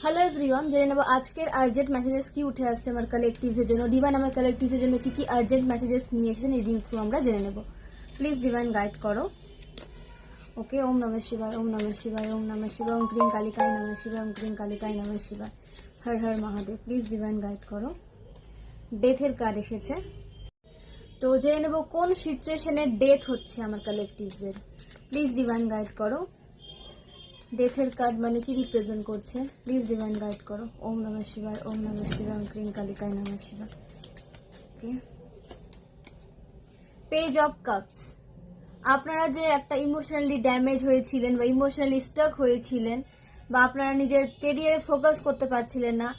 Hello everyone, জেনে নেব আজকের আর্জেন্ট মেসেজেস কি উঠে আসছে আমার কালেকটিভসের জন্য। ডিভাইন আমার কালেকটিভসের জন্য কি কি আর্জেন্ট মেসেজেস নিয়ে এসেছেন রিডিং থ্রু আমরা জেনে নেব। প্লিজ ডিভাইন গাইড করো। ওকে, ওম নমঃ শিবায়, ওম নমঃ শিবায়, ওম নমঃ শিবায়, ওম ক্রিং কালিকায় নমঃ শিবায়, ওম ক্রিং কালিকায় নমঃ শিবায়, Har Har Mahadev. Please divine guide করো। ডেথের কার্ড এসেছে, তো জেনে নেব কোন সিচুয়েশনে ডেথ হচ্ছে আমার কালেকটিভসের। প্লিজ ডিভাইন গাইড করো। ডেথের কার্ড মানে কি রিপ্রেজেন্ট করছে, প্লিজ ডিভাইন গাইড করো। ওম নমঃ শিবায়, ওম নমঃ শিবায়, ওম ক্রিং কালিকায় নমঃ শিবায়। ওকে, পেজ অফ কাপস। আপনারা যে একটা ইমোশনালি ড্যামেজ হয়েছিলেন বা ইমোশনালি স্টাক হয়েছিলেন, বা আপনারা নিজের কেরিয়ারে ফোকাস করতে পারছিলেন না,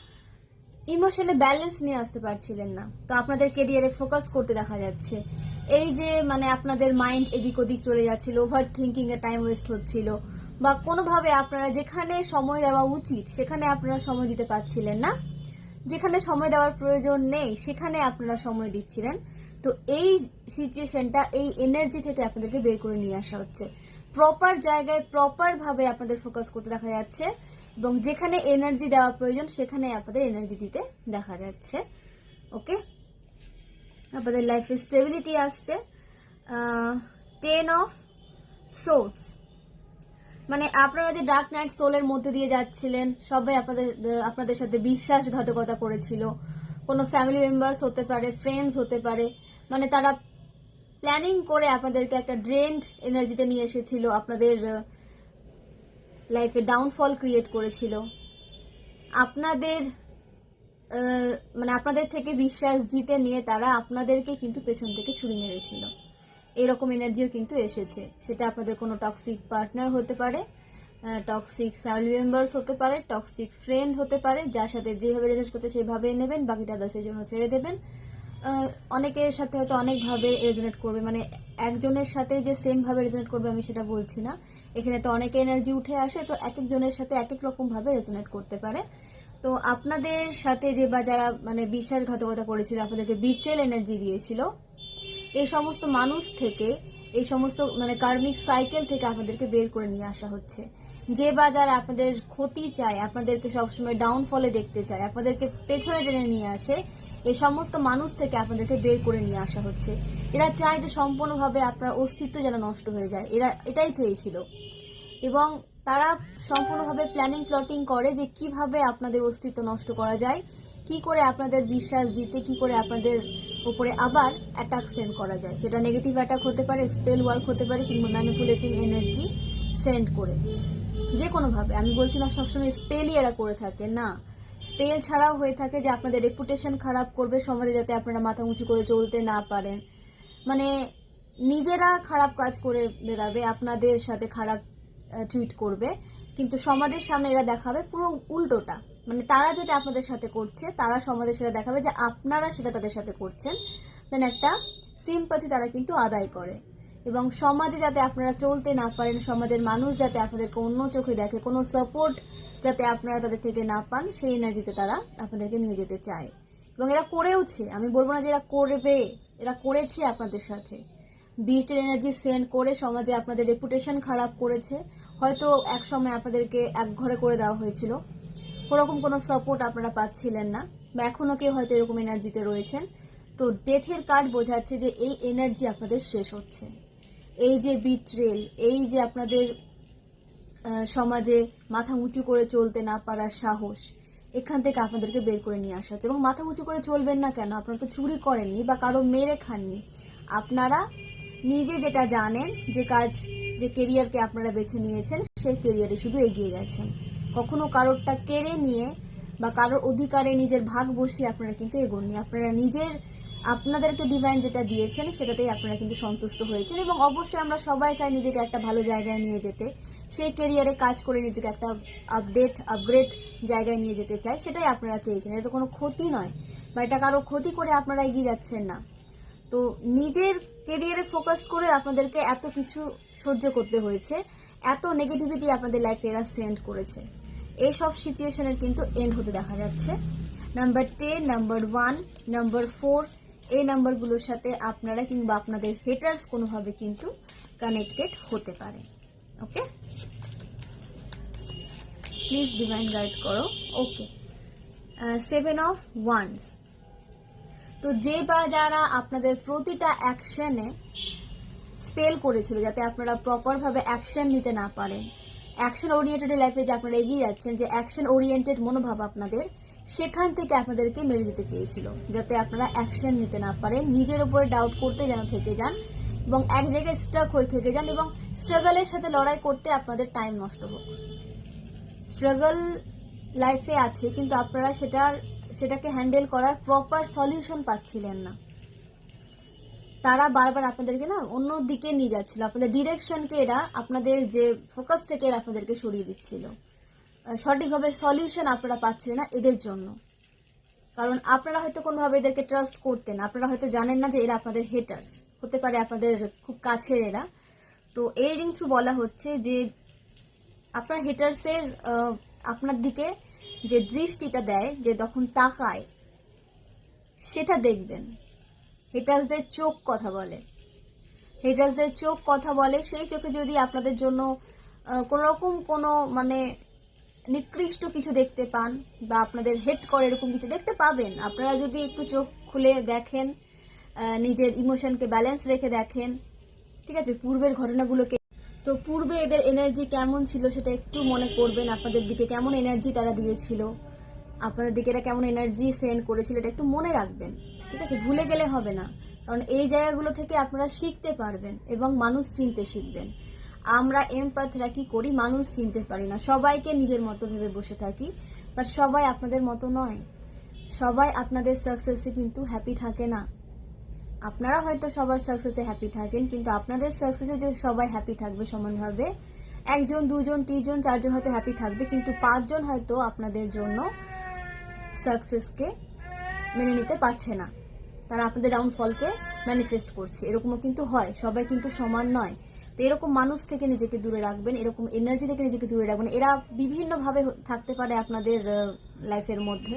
ইমোশনে ব্যালেন্স নিয়ে আসতে পারছিলেন না, তো আপনাদের কেরিয়ারে ফোকাস করতে দেখা যাচ্ছে। এই যে মানে আপনাদের মাইন্ড এদিক ওদিক চলে যাচ্ছিল, ওভার থিঙ্কিং এ টাইম ওয়েস্ট হচ্ছিল, বা কোনোভাবে আপনারা যেখানে সময় দেওয়া উচিত সেখানে আপনারা সময় দিতে পারছিলেন না, যেখানে সময় দেওয়ার প্রয়োজন নেই সেখানে আপনারা সময় দিচ্ছিলেন। তো এই সিচুয়েশনটা, এই এনার্জি থেকে আপনাদেরকে বের করে নিয়ে আসা হচ্ছে। প্রপার জায়গায় প্রপার ভাবে আপনাদের ফোকাস করতে দেখা যাচ্ছে, এবং যেখানে এনার্জি দেওয়া প্রয়োজন সেখানে আপনাদের এনার্জি দিতে দেখা যাচ্ছে। ওকে, আপনাদের লাইফে স্টেবিলিটি আসছে। 10 অফ সোর্ডস, মানে আপনারা যে ডার্ক নাইট সোলের মধ্যে দিয়ে যাচ্ছিলেন, সবাই আপনাদের সাথে বিশ্বাসঘাতকতা করেছিল। কোনো ফ্যামিলি মেম্বার্স হতে পারে, ফ্রেন্ডস হতে পারে, মানে তারা প্ল্যানিং করে আপনাদেরকে একটা ড্রেন্ড এনার্জিতে নিয়ে এসেছিল, আপনাদের লাইফে ডাউনফল ক্রিয়েট করেছিল। আপনাদের মানে আপনাদের থেকে বিশ্বাস জিতে নিয়ে তারা আপনাদেরকে কিন্তু পেছন থেকে ছুরি মেরেছিল। এরকম এনার্জিও কিন্তু এসেছে। সেটা আপনাদের কোনো টক্সিক পার্টনার হতে পারে, টক্সিক ফ্যামিলি মেম্বার্স হতে পারে, টক্সিক ফ্রেন্ড হতে পারে, যার সাথে যেভাবে রেজাল্ট করতে সেভাবে নেবেন, বাকিটা 10 জন্য ছেড়ে দেবেন। অনেকের সাথে হয়তো অনেকভাবে রেজনেট করবে, মানে একজনের সাথে যে সেম ভাবে রেজনেট করবে আমি সেটা বলছি না। এখানে তো অনেক এনার্জি উঠে আসে, তো এক একজনের সাথে এক এক রকম ভাবে রেজনেট করতে পারে। তো আপনাদের সাথে যে বা যারা মানে বিশ্বাসঘাতকতা করেছিল, আপনাদেরকে বিট্রেল এনার্জি দিয়েছিল, এই সমস্ত মানুষ থেকে, এই সমস্ত মানে কার্মিক সাইকেল থেকে আপনাদেরকে বের করে নিয়ে আসা হচ্ছে। যে বা যারা আপনাদের ক্ষতি চায়, আপনাদেরকে সবসময় ডাউনফলে দেখতে চায়, আপনাদেরকে পেছনে টেনে নিয়ে আসে, এই সমস্ত মানুষ থেকে আপনাদেরকে বের করে নিয়ে আসা হচ্ছে। এরা চায় যে সম্পূর্ণভাবে আপনার অস্তিত্ব যেন নষ্ট হয়ে যায়, এরা এটাই চেয়েছিল। এবং তারা সম্পূর্ণভাবে প্ল্যানিং প্লটিং করে যে কিভাবে আপনাদের অস্তিত্ব নষ্ট করা যায়, কি করে আপনাদের বিশ্বাস জিতে, কি করে আপনাদের উপরে আবার অ্যাটাক সেন্ড করা যায়। সেটা নেগেটিভ অ্যাটাক হতে পারে, স্পেল ওয়ার্ক হতে পারে, কিংবা ম্যানিপুলেটিং এনার্জি সেন্ড করে, যে কোনোভাবে। আমি বলছি না সবসময় স্পেলই এরা করে থাকে, না, স্পেল ছাড়াও হয়ে থাকে যে আপনাদের রেপুটেশন খারাপ করবে সমাজে, যাতে আপনারা মাথা উঁচু করে চলতে না পারেন। মানে নিজেরা খারাপ কাজ করে বেরাবে, আপনাদের সাথে খারাপ ট্রিট করবে, কিন্তু সমাজের সামনে এরা দেখাবে পুরো উল্টোটা। মানে তারা যেটা আপনাদের সাথে করছে, তারা সমাজের সেটা দেখাবে যে আপনারা সেটা তাদের সাথে করছেন। দেন একটা সিম্পাথি তারা কিন্তু আদায় করে, এবং সমাজে যাতে আপনারা চলতে না পারেন, সমাজের মানুষ যাতে আপনাদেরকে অন্য চোখে দেখে, কোনো সাপোর্ট যাতে আপনারা তাদের থেকে না পান, সেই এনার্জিতে তারা আপনাদেরকে নিয়ে যেতে চায়। এবং এরা করেওছে, আমি বলবো না যে এরা করবে, এরা করেছে আপনাদের সাথে। বিট্রেল এনার্জি সেন্ড করে সমাজে আপনাদের রেপুটেশন খারাপ করেছে। হয়তো এক সময় আপনাদেরকে এক ঘরে করে দেওয়া হয়েছিল, ওরকম কোনো সাপোর্ট আপনারা পাচ্ছিলেন না, বা এখনো কেউ হয়তো এরকম এনার্জিতে রয়েছেন। তো ডেথের কার্ড বোঝাচ্ছে যে এই এনার্জি আপনাদের শেষ হচ্ছে। এই যে বিট্রেল, এই যে আপনাদের সমাজে মাথা উঁচু করে চলতে না পারার সাহস, এখান থেকে আপনাদেরকে বের করে নিয়ে আসা হচ্ছে। এবং মাথা উঁচু করে চলবেন না কেন? আপনারা তো চুরি করেননি বা কারো মেরে খাননি। আপনারা নিজে যেটা জানেন, যে কাজ, যে কেরিয়ারকে আপনারা বেছে নিয়েছেন, সেই কেরিয়ারে শুধু এগিয়ে গেছেন। কখনো কারোরটা কেড়ে নিয়ে বা কারোর অধিকারে নিজের ভাগ বসিয়ে আপনারা কিন্তু এগোননি। আপনারা নিজের, আপনাদেরকে ডিভাইন যেটা দিয়েছেন সেটাতেই আপনারা কিন্তু সন্তুষ্ট হয়েছেন। এবং অবশ্যই আমরা সবাই চাই নিজেকে একটা ভালো জায়গায় নিয়ে যেতে, সেই কেরিয়ারে কাজ করে নিজেকে একটা আপগ্রেড জায়গায় নিয়ে যেতে চাই, সেটাই আপনারা চেয়েছেন। এটা তো কোনো ক্ষতি নয়, বা এটা কারো ক্ষতি করে আপনারা এগিয়ে যাচ্ছেন না। তো নিজের কেরিয়ারে ফোকাস করে আপনাদেরকে এত কিছু সহ্য করতে হয়েছে, এত নেগেটিভিটি আপনাদের লাইফে এরা সেন্ড করেছে। এই সব সিচুয়েশনের কিন্তু এন্ড হতে দেখা যাচ্ছে। নাম্বার 10, নাম্বার 1, নাম্বার 4, এই নাম্বারগুলোর সাথে আপনারা কিংবা আপনাদের হেটার্স কোনোভাবে কিন্তু কানেক্টেড হতে পারে। ওকে, প্লিজ ডিভাইন গাইড করো। ওকে, 7 অফ ওয়ান্ডস। তো যে বা যারা আপনাদের প্রতিটা অ্যাকশনে স্পেল করেছিল যাতে আপনারা প্রপারভাবে অ্যাকশন নিতে না পারেন, অ্যাকশন ওরিয়েন্টেড লাইফে যে আপনারা এগিয়ে যাচ্ছেন, যে অ্যাকশন ওরিয়েন্টেড মনোভাব আপনাদের, সেখান থেকে আপনাদেরকে মেরে দিতে চেয়েছিল যাতে আপনারা অ্যাকশন নিতে না পারেন, নিজের উপরে ডাউট করতে যেন থেকে যান এবং এক জায়গায় স্টাক হয়ে থেকে যান এবং স্ট্রাগলের সাথে লড়াই করতে আপনাদের টাইম নষ্ট হোক। স্ট্রাগল লাইফে আছে কিন্তু আপনারা সেটাকে হ্যান্ডেল করার প্রপার সলিউশন পাচ্ছিলেন না। তারা বারবার আপনাদেরকে না অন্য দিকে নিয়ে যাচ্ছিল, আপনাদের ডিরেকশনকে এরা আপনাদের যে ফোকাস থেকে এরা আপনাদেরকে সরিয়ে দিচ্ছিল। সঠিকভাবে সলিউশন আপনারা পাচ্ছিলেন না এদের জন্য, কারণ আপনারা হয়তো কোনোভাবে এদেরকে ট্রাস্ট করতেন, আপনারা হয়তো জানেন না যে এরা আপনাদের হেটার্স হতে পারে, আপনাদের খুব কাছের এরা। তো এই রিডিং থ্রু বলা হচ্ছে যে আপনার হেটার্সের আপনার দিকে যে দৃষ্টিটা দেয়, যে তখন তাকায়, সেটা দেখবেন। হেটার্সদের চোখ কথা বলে, হেটার্সদের চোখ কথা বলে। সেই চোখে যদি আপনাদের জন্য কোনোরকম কোনো মানে নিকৃষ্ট কিছু দেখতে পান বা আপনাদের হেট করে এরকম কিছু দেখতে পাবেন, আপনারা যদি একটু চোখ খুলে দেখেন, নিজের ইমোশনকে ব্যালেন্স রেখে দেখেন, ঠিক আছে, পূর্বের ঘটনাগুলোকে, তো পূর্বে এদের এনার্জি কেমন ছিল সেটা একটু মনে করবেন। আপনাদের দিকে কেমন এনার্জি তারা দিয়েছিল, আপনাদের দিকে এরা কেমন এনার্জি সেন্ড করেছিল, এটা একটু মনে রাখবেন, ঠিক আছে, ভুলে গেলে হবে না। কারণ এই জায়গাগুলো থেকে আপনারা শিখতে পারবেন এবং মানুষ চিনতে শিখবেন। আমরা এমপ্যাথরা কি করি, মানুষ চিনতে পারি না, সবাইকে নিজের মতো ভেবে বসে থাকি, বাট সবাই আপনাদের মতো নয়। সবাই আপনাদের সাকসেসে কিন্তু হ্যাপি থাকে না। আপনারা হয়তো সবার সাকসেসে হ্যাপি থাকেন, কিন্তু আপনাদের সাকসেসে যে সবাই হ্যাপি থাকবে সমানভাবে, 1 জন 2 জন 3 জন 4 জন হয়তো হ্যাপি থাকবে, কিন্তু 5 জন হয়তো আপনাদের জন্য সাকসেসকে মেনে নিতে পারছে না, তারা আপনাদের ডাউনফলকে ম্যানিফেস্ট করছে। এরকমও কিন্তু হয়, সবাই কিন্তু সমান নয়। তো এরকম মানুষ থেকে নিজেকে দূরে রাখবেন, এরকম এনার্জি থেকে নিজেকে দূরে রাখবেন। এরা বিভিন্নভাবে থাকতে পারে আপনাদের লাইফের মধ্যে,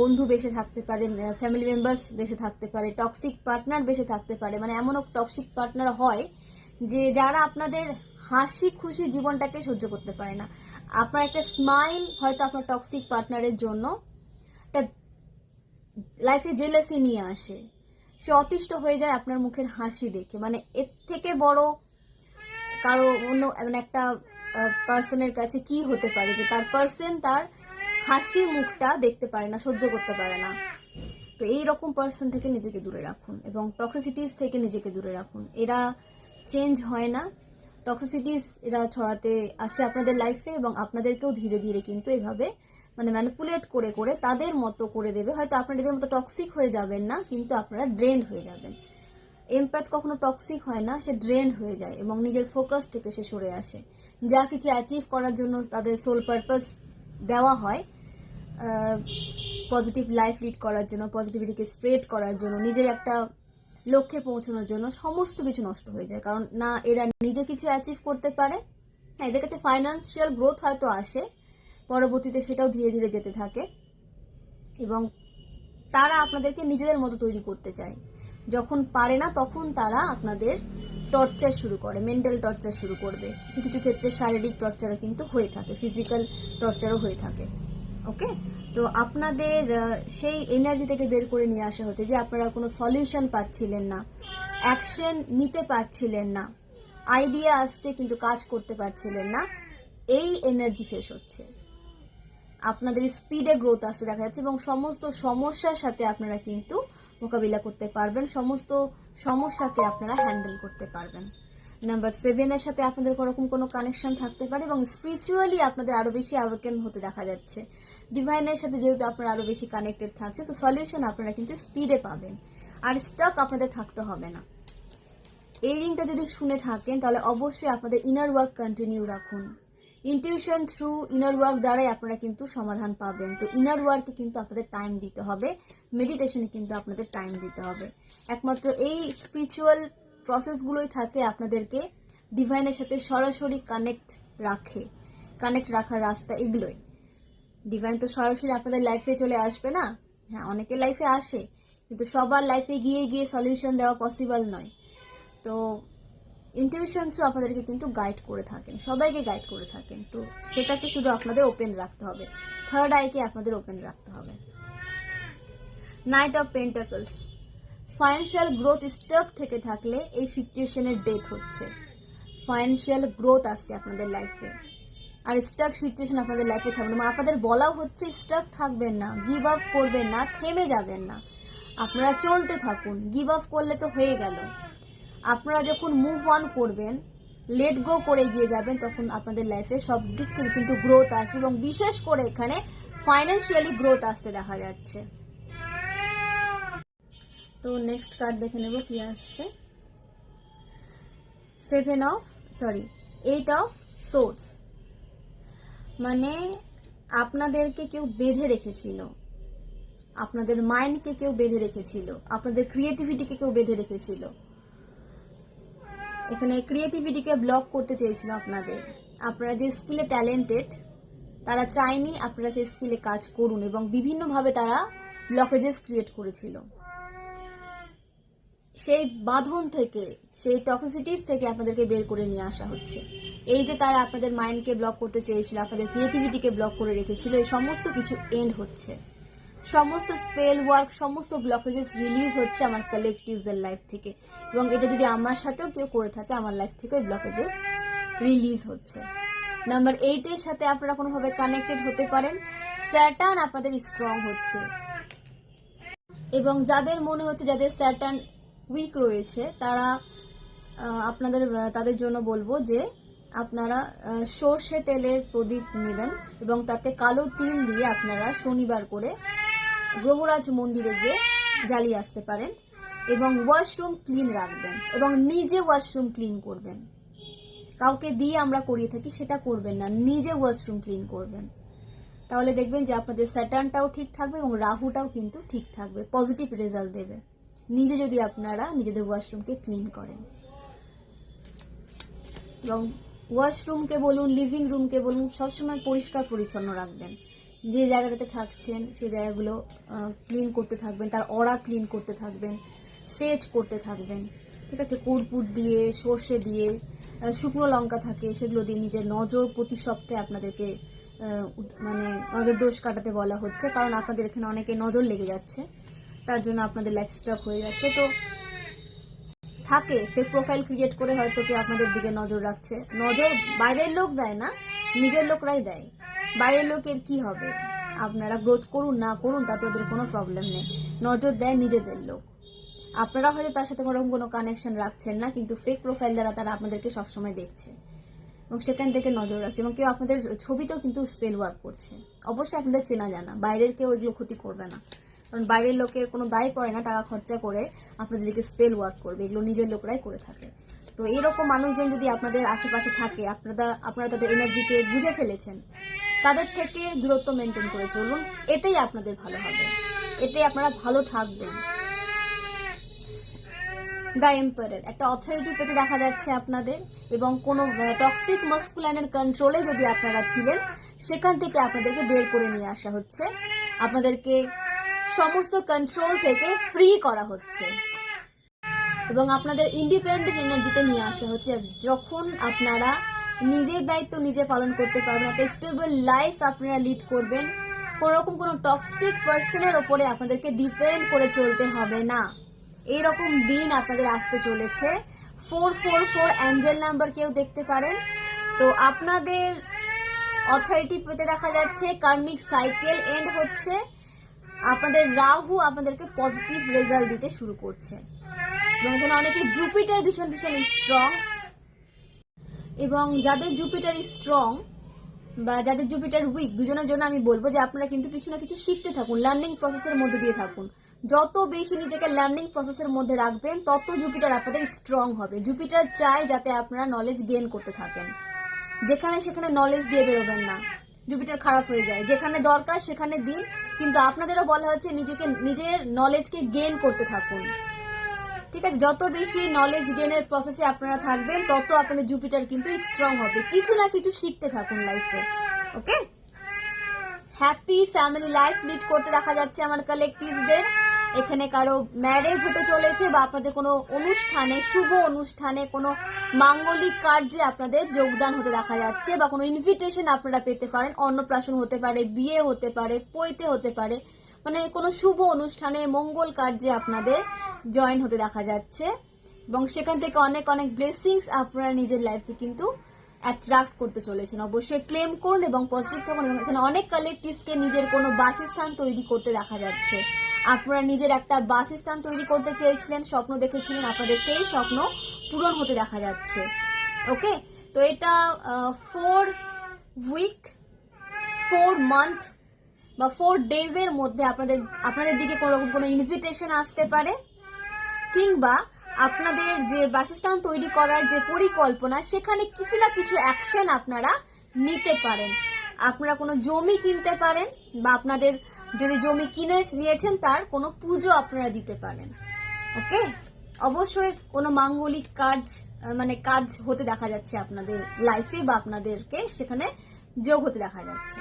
বন্ধু বেশে থাকতে পারে, ফ্যামিলি মেম্বার্স বেশে থাকতে পারে, টক্সিক পার্টনার বেশে থাকতে পারে। মানে এমনও টক্সিক পার্টনার হয় যে যারা আপনাদের হাসি খুশি জীবনটাকে সহ্য করতে পারে না। আপনার একটা স্মাইল হয়তো আপনার টক্সিক পার্টনারের জন্য একটা লাইফে জেলাসি নিয়ে আসে, সে অতিষ্ঠ হয়ে যায় আপনার মুখের হাসি দেখে। মানে এর থেকে বড় কারো অন্য মানে একটা পার্সনের কাছে কি হতে পারে যে তার পার্সন তার হাসি মুখটা দেখতে পারে না, সহ্য করতে পারে না। তো এইরকম পার্সন থেকে নিজেকে দূরে রাখুন এবং টক্সিসিটিস থেকে নিজেকে দূরে রাখুন। এরা চেঞ্জ হয় না, টক্সিসিটিস এরা ছড়াতে আসে আপনাদের লাইফে এবং আপনাদেরকেও ধীরে ধীরে কিন্তু এভাবে মানে ম্যানিপুলেট করে করে তাদের মতো করে দেবে। হয়তো আপনারা এদের মতো টক্সিক হয়ে যাবেন না, কিন্তু আপনারা ড্রেন্ড হয়ে যাবেন। এমপ্যাথ কখনো টক্সিক হয় না, সে ড্রেন্ড হয়ে যায় এবং নিজের ফোকাস থেকে সে সরে আসে। যা কিছু অ্যাচিভ করার জন্য তাদের সোল পারপাস দেওয়া হয়, পজিটিভ লাইফ লিড করার জন্য, পজিটিভিটিকে স্প্রেড করার জন্য, নিজের একটা লক্ষ্যে পৌঁছানোর জন্য সমস্ত কিছু নষ্ট হয়ে যায়। কারণ না এরা নিজে কিছু অ্যাচিভ করতে পারে, হ্যাঁ এদের কাছে ফাইন্যান্সিয়াল গ্রোথ হয়তো আসে, পরবর্তীতে সেটাও ধীরে ধীরে যেতে থাকে এবং তারা আপনাদেরকে নিজেদের মতো তৈরি করতে চায়। যখন পারে না তখন তারা আপনাদের টর্চার শুরু করে, মেন্টাল টর্চার শুরু করবে। কিছু কিছু ক্ষেত্রে শারীরিক টর্চারও কিন্তু হয়ে থাকে, ফিজিক্যাল টর্চারও হয়ে থাকে। ওকে, তো আপনাদের সেই এনার্জি থেকে বের করে নিয়ে আসা হচ্ছে যে আপনারা কোনো সলিউশন পাচ্ছিলেন না, অ্যাকশন নিতে পারছিলেন না, আইডিয়া আসছে কিন্তু কাজ করতে পারছিলেন না, এই এনার্জি শেষ হচ্ছে। আপনাদের স্পিডে গ্রোথ আসতে দেখা যাচ্ছে এবং সমস্ত সমস্যার সাথে আপনারা কিন্তু মোকাবিলা করতে পারবেন, সমস্ত সমস্যাকে আপনারা হ্যান্ডেল করতে পারবেন। নাম্বার 7 এর সাথে আপনাদের কোনোরকম কোনো কানেকশন থাকতে পারে এবং স্পিরিচুয়ালি আপনাদের আরো বেশি অ্যাওয়েকেন হতে দেখা যাচ্ছে। ডিভাইনের সাথে যেহেতু আপনারা আরো বেশি কানেক্টেড থাকছে, তো সলিউশন আপনারা কিন্তু স্পিডে পাবেন আর স্টাক আপনাদের থাকতে হবে না। এই রিংটা যদি শুনে থাকেন তাহলে অবশ্যই আপনাদের ইনার ওয়ার্ক কন্টিনিউ রাখুন। ইনটিউশন থ্রু ইনার ওয়ার্ক দ্বারাই আপনারা কিন্তু সমাধান পাবেন। তো ইনার ওয়ার্কে কিন্তু আপনাদের টাইম দিতে হবে, মেডিটেশনে কিন্তু আপনাদের টাইম দিতে হবে। একমাত্র এই স্পিরিচুয়াল প্রসেসগুলোই থাকে আপনাদেরকে ডিভাইনের সাথে সরাসরি কানেক্ট রাখার রাস্তা এগুলোই। ডিভাইন তো সরাসরি আপনাদের লাইফে চলে আসবে না, হ্যাঁ অনেকের লাইফে আসে, কিন্তু সবার লাইফে গিয়ে গিয়ে সলিউশন দেওয়া পসিবল নয়। তো ইনটিউশন থ্রু আপনাদেরকে কিন্তু গাইড করে থাকেন, সবাইকে গাইড করে থাকেন। তো সেটাকে শুধু আপনাদের ওপেন রাখতে হবে, থার্ড আইকে আপনাদের ওপেন রাখতে হবে। Knight of pentacles, financial growth stuck থেকে থাকলে এই সিচুয়েশনের ডেথ হচ্ছে। ফাইন্যান্সিয়াল গ্রোথ আসছে আপনাদের লাইফে, আর স্টাক সিচুয়েশন আপনাদের লাইফে থাকবে না। আপনাদের বলাও হচ্ছে স্টাক থাকবেন না, গিভ আপ করবেন না, থেমে যাবেন না, আপনারা চলতে থাকুন। গিভ আপ করলে তো হয়ে গেল। আপনারা যখন মুভ অন করবেন, লেট গো করে এগিয়ে যাবেন, তখন আপনাদের লাইফে সব দিক থেকে কিন্তু গ্রোথ আসবে, এবং বিশেষ করে এখানে ফাইন্যান্সিয়ালি গ্রোথ আসতে দেখা যাচ্ছে। তো নেক্সট কার্ড দেখে নেব কি আসছে। 8 অফ সোর্ডস, মানে আপনাদেরকে কেউ বেঁধে রেখেছিল, আপনাদের মাইন্ডকে কেউ বেঁধে রেখেছিল, আপনাদের ক্রিয়েটিভিটিকে কেউ বেঁধে রেখেছিল। এখানে ক্রিয়েটিভিটিকে ব্লক করতে চেয়েছিল আপনাদের। আপনারা যে স্কিলে ট্যালেন্টেড, তারা চায়নি আপনারা সেই স্কিলে কাজ করুন, এবং বিভিন্নভাবে তারা ব্লকেজেস ক্রিয়েট করেছিল। সেই বাঁধন থেকে, সেই টক্সিসিটিস থেকে আপনাদেরকে বের করে নিয়ে আসা হচ্ছে। এই যে তারা আপনাদের মাইন্ডকে ব্লক করতে চেয়েছিল, আপনাদের ক্রিয়েটিভিটিকে ব্লক করে রেখেছিল, এই সমস্ত কিছু এন্ড হচ্ছে। সমস্ত স্পেল ওয়ার্ক, সমস্ত ব্লকেজেস রিলিজ হচ্ছে আমার কালেকটিভসের লাইফ থেকে, এবং এটা যদি আমার সাথেও কেউ করে থাকে, আমার লাইফ থেকে ওই ব্লকেজেস রিলিজ হচ্ছে। নাম্বার 8 এর সাথে আপনারা কোনোভাবে কানেক্টেড হতে পারেন। স্যাটার্ন আপনাদের স্ট্রং হচ্ছে, এবং যাদের মনে হচ্ছে যাদের স্যাটার্ন উইক রয়েছে, তারা তাদের জন্য বলবো যে আপনারা সর্ষে তেলের প্রদীপ নেবেন, এবং তাতে কালো তিল দিয়ে আপনারা শনিবার করে গ্রহরাজ মন্দিরে গিয়ে জ্বালিয়ে আসতে পারেন, এবং ওয়াশরুম ক্লিন রাখবেন, এবং নিজে ওয়াশরুম ক্লিন করবেন। কাউকে দিয়ে আমরা করিয়ে থাকি সেটা করবেন না, নিজে ওয়াশরুম ক্লিন করবেন। তাহলে দেখবেন যে আপনাদের স্যাটার্নটাও ঠিক থাকবে, এবং রাহুটাও কিন্তু ঠিক থাকবে, পজিটিভ রেজাল্ট দেবে নিজে যদি আপনারা নিজেদের ওয়াশরুমকে ক্লিন করেন। এবং ওয়াশরুমকে বলুন, লিভিং রুমকে বলুন, সবসময় পরিষ্কার পরিচ্ছন্ন রাখবেন। যে জায়গাটাতে থাকছেন সেই জায়গাগুলো ক্লিন করতে থাকবেন, তার অরা ক্লিন করতে থাকবেন, সেচ করতে থাকবেন। ঠিক আছে, কর্পূর দিয়ে, সর্ষে দিয়ে, শুকনো লঙ্কা থাকে সেগুলো দিয়ে নিজের নজর প্রতি সপ্তাহে আপনাদেরকে মানে নজর দোষ কাটাতে বলা হচ্ছে, কারণ আপনাদের এখানে অনেকে নজর লেগে যাচ্ছে, তার জন্য আপনাদের লাইফ স্টক হয়ে যাচ্ছে। তো থাকে ফেক প্রোফাইল ক্রিয়েট করে হয়তো কি আপনাদের দিকে নজর রাখছে। নজর বাইরের লোক দেয় না, নিজের লোকরাই দেয়। বাইরের লোকের কি হবে, আপনারা গ্রোথ করুন না করুন তাতে ওদের কোনো প্রবলেম নেই, নজর দেয় নিজেদের লোক। আপনারা হয়তো তার সাথে কোনো কানেকশন রাখছেন না, কিন্তু ফেক প্রোফাইল দ্বারা তারা আপনাদেরকে সবসময় দেখছে এবং সেখান থেকে নজর রাখছে, এবং কেউ আপনাদের ছবিতেও কিন্তু স্পেল ওয়ার্ক করছে। অবশ্যই আপনাদের চেনা জানা, বাইরের কেউ এগুলো ক্ষতি করবে না, কারণ বাইরের লোকের কোনো দায় পড়ে না টাকা খরচা করে আপনাদেরকে স্পেল ওয়ার্ক করবে, এগুলো নিজের লোকরাই করে থাকে। তো এইরকম মানুষজন যদি আপনাদের আশেপাশে থাকে, আপনারা তাদের এনার্জিকে বুঝে ফেলেছেন, তাদের থেকে দূরত্ব মেনটেন করে চলুন, এতেই আপনাদের ভালো হবে, এতেই আপনারা ভালো থাকবেন। দ্য এম্পায়ার, একটা অথরিটি পেতে দেখা যাচ্ছে আপনাদের, এবং কোনো টক্সিক মাস্কুলাইনের কন্ট্রোলে যদি আপনারা ছিলেন, সেখান থেকে আপনাদেরকে বের করে নিয়ে আসা হচ্ছে, আপনাদেরকে সমস্ত কন্ট্রোল থেকে ফ্রি করা হচ্ছে, এবং আপনাদের ইন্ডিপেন্ডেন্ট এনার্জিতে নিয়ে আসা হচ্ছে। যখন আপনারা নিজের দায়িত্ব নিজে পালন করতে পারবেন, একটা স্টেবল লাইফ আপনারা লিড করবেন, কোনোরকম কোনো টক্সিক পার্সনের ওপরে আপনাদেরকে ডিপেন্ড করে চলতে হবে না, এইরকম দিন আপনাদের আসতে চলেছে। 444 অ্যাঞ্জেল নাম্বার কেউ দেখতে পারেন। তো আপনাদের অথরিটি পেতে দেখা যাচ্ছে, কার্মিক সাইকেল এন্ড হচ্ছে, আপনাদের রাহু আপনাদেরকে পজিটিভ রেজাল্ট দিতে শুরু করছে, এবং এখানে অনেকে জুপিটার ভীষণ ভীষণ স্ট্রং, এবং যাদের জুপিটার স্ট্রং বা যাদের জুপিটার উইক, দুজনের জন্য আমি বলবো যে আপনারা কিন্তু কিছু না কিছু শিখতে থাকুন, লার্নিং প্রসেসের মধ্যে দিয়ে থাকুন। যত বেশি নিজেকে লার্নিং প্রসেসের মধ্যে রাখবেন, তত জুপিটার আপনাদের স্ট্রং হবে। জুপিটার চায় যাতে আপনারা নলেজ গেইন করতে থাকেন, যেখানে সেখানে নলেজ দিয়ে বেরোবেন না, জুপিটার খারাপ হয়ে যায়। যেখানে দরকার সেখানে দিন, কিন্তু আপনাদেরও বলা হচ্ছে নিজের নলেজকে গেইন করতে থাকুন। ঠিক আছে, যত বেশি নলেজ গেইনের প্রসেসে আপনারা থাকবেন, তত আপনাদের জুপিটার কিন্তু স্ট্রং হবে। কিছু না কিছু শিখতে থাকুন লাইফে। ওকে, হ্যাপি ফ্যামিলি লাইফ লিড করতে দেখা যাচ্ছে আমার কালেকটিভদের। এখানে কারো ম্যারেজ হতে চলেছে বা আপনাদের কোনো অনুষ্ঠানে, শুভ অনুষ্ঠানে, কোনো মাঙ্গলিক কার্যে আপনাদের যোগদান হতে দেখা যাচ্ছে, বা কোনো ইনভিটেশন আপনারা পেতে পারেন। অন্নপ্রাশন হতে পারে, বিয়ে হতে পারে, পৈতে হতে পারে, মানে কোনো শুভ অনুষ্ঠানে, মঙ্গল কার্যে আপনাদের জয়েন হতে দেখা যাচ্ছে, এবং সেখান থেকে অনেক অনেক ব্লেসিংস আপনারা নিজের লাইফে কিন্তু অ্যাট্রাক্ট করতে চলেছেন। অবশ্যই ক্লেম করুন এবং পজিটিভ থাকুন। এবং এখানে অনেক কালেকটিভসকে নিজের কোনো বাসস্থান তৈরি করতে দেখা যাচ্ছে। আপনারা নিজের একটা বাসস্থান তৈরি করতে চেয়েছিলেন, স্বপ্ন দেখেছিলেন, আপনাদের সেই স্বপ্ন পূরণ হতে দেখা যাচ্ছে। ওকে, তো এটা 4 উইক, 4 মান্থ বা 4 ডেজের মধ্যে আপনাদের দিকে কোনো রকম কোনো ইনভিটেশন আসতে পারে, কিংবা আপনাদের যে বাসস্থান তৈরি করার যে পরিকল্পনা, সেখানে কিছু না কিছু অ্যাকশন আপনারা নিতে পারেন। আপনারা কোনো জমি কিনতে পারেন, বা আপনাদের যদি জমি কিনে নিয়েছেন তার কোনো পুজো আপনারা দিতে পারেন। ওকে, অবশ্যই কোনো মাঙ্গলিক কাজ হতে দেখা যাচ্ছে আপনাদের লাইফে, বা আপনাদেরকে সেখানে যোগ হতে দেখা যাচ্ছে।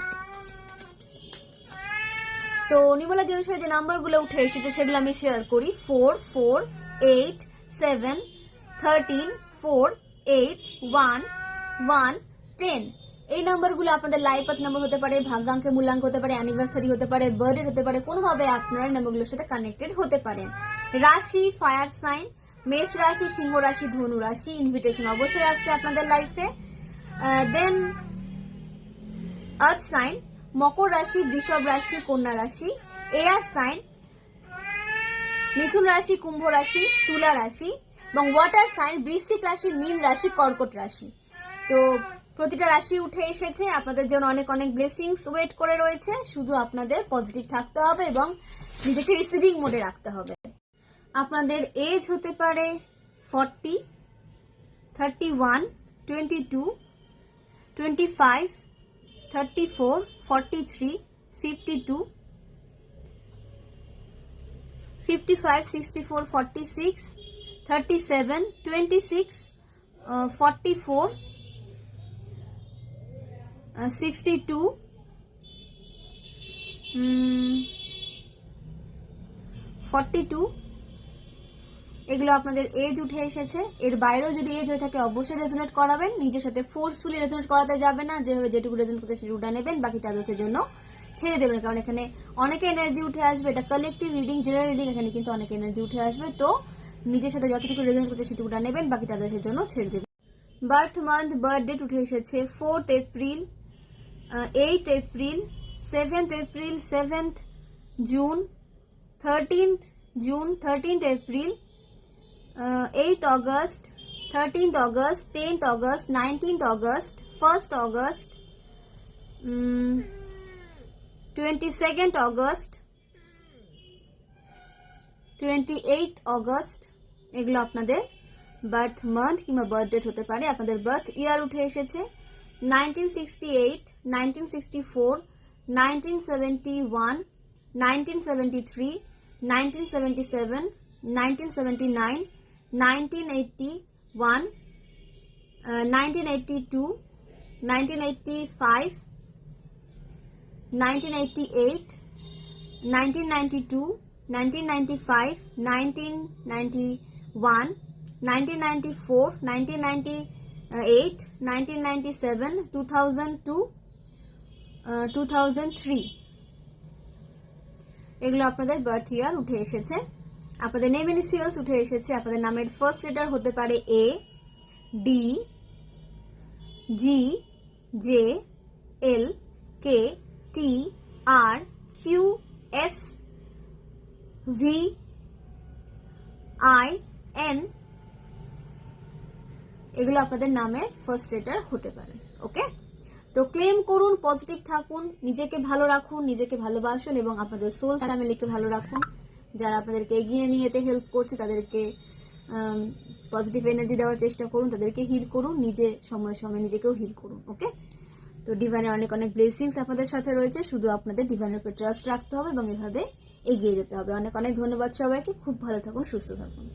তো নির্মলাজি অনুসারে যে নাম্বারগুলো উঠে এসেছে সেগুলো আমি শেয়ার করি। 4, 4, 8, 7, 13, 4, 8, 1, 1, 10 এই নাম্বারগুলো আপনাদের লাইফ পাথ নাম্বার হতে পারে, ভাগ্যাঙ্কে মূল্যাঙ্ক হতে পারে, অ্যানিভার্সারি হতে পারে, বার্থডে হতে পারে, কোনোভাবে আপনারা এই নাম্বারগুলোর সাথে কানেক্টেড হতে পারেন। রাশি ফায়ার সাইন, মেষ রাশি, সিংহ রাশি, ধনু রাশি, ইনভিটেশন অবশ্যই আসছে আপনাদের লাইফে। দেন আর্থ সাইন, মকর রাশি, বৃষভ রাশি, কন্যা রাশি। এয়ার সাইন, মিথুন রাশি, কুম্ভ রাশি, তুলা রাশি। এবং ওয়াটার সাইন, বৃশ্চিক রাশি, মীন রাশি, কর্কট রাশি। তো প্রতিটা রাশি উঠে এসেছে। আপনাদের জন্য অনেক অনেক ব্লেসিংস ওয়েট করে রয়েছে। শুধু আপনাদের পজিটিভ থাকতে হবে এবং নিজেকে রিসিভিং মোডে রাখতে হবে। আপনাদের এজ হতে পারে 40, 31, 22, 25, 34, 43, 52, 55, 64, 46, 37, 26, 44, 62, 42 এগুলো আপনাদের এজ উঠে এসেছে। এর বাইরেও যদি এজ হয়ে থাকে অবশ্যই রেজোনেট করাবেন। নিজের সাথে ফোর্সফুলি রেজোনেট করাতে যাবে না, যেভাবে যেটুকু রেজোনেট করতে সেটুকুটা নেবেন, বাকিটা আদার্সের জন্য ছেড়ে দেবেন। কারণ এখানে অনেক এনার্জি উঠে আসবে, এটা কালেকটিভ রিডিং, জেনারেল রিডিং, এখানে কিন্তু অনেক এনার্জি উঠে আসবে। তো নিজের সাথে যতটুকু রেজোনেট করতে সেটুকুটা নেবেন, বাকিটা আদার্সের জন্য ছেড়ে দেবেন। বার্থ মান্থ, বার্থ ডেট উঠে এসেছে 4th April, 8th April, 7th April, 7th June, 13th June, 13th April, 8th August, 13th August, 10th August, 19th August, 1st August, 22nd August, 28th August. এগুলো আপনাদের বার্থ মান্থ কিংবা birth date হতে পারে। আপনাদের birth ইয়ার উঠে এসেছে 1968, 1964, 1971, 1973, 1977, 1979, 1981, 1982, 1985, 1988, 1992, 1995, 1991, 1994, 1998, 1997, 2002, 2003 এগুলো আপনাদের বার্থ ইয়ার উঠে এসেছে। আপনাদের নেম ইনিশিয়ালস উঠে এসেছে। আপনাদের নামের ফার্স্ট লেটার হতে পারে A, D, G, J, L, K, T, R, Q, S, V, I, N. এগুলো আপনাদের নামের ফার্স্ট লেটার হতে পারে। ওকে, তো ক্লেম করুন, পজিটিভ থাকুন, নিজেকে ভালো রাখুন, নিজেকে ভালোবাসুন এবং আপনাদের সোল ফ্যামিলিকে ভালো রাখুন। যারা আপনাদেরকে এগিয়ে নিয়ে যেতে হেল্প করছে তাদেরকে পজিটিভ এনার্জি দেওয়ার চেষ্টা করুন, তাদেরকে হিল করুন, নিজে সময় সময় নিজেকেও হিল করুন। ওকে, তো ডিভাইনের অনেক অনেক ব্লেসিংস আপনাদের সাথে রয়েছে। শুধু আপনাদের ডিভাইনের উপর ট্রাস্ট রাখতে হবে এবং এভাবে এগিয়ে যেতে হবে। অনেক অনেক ধন্যবাদ সবাইকে। খুব ভালো থাকুন, সুস্থ থাকুন।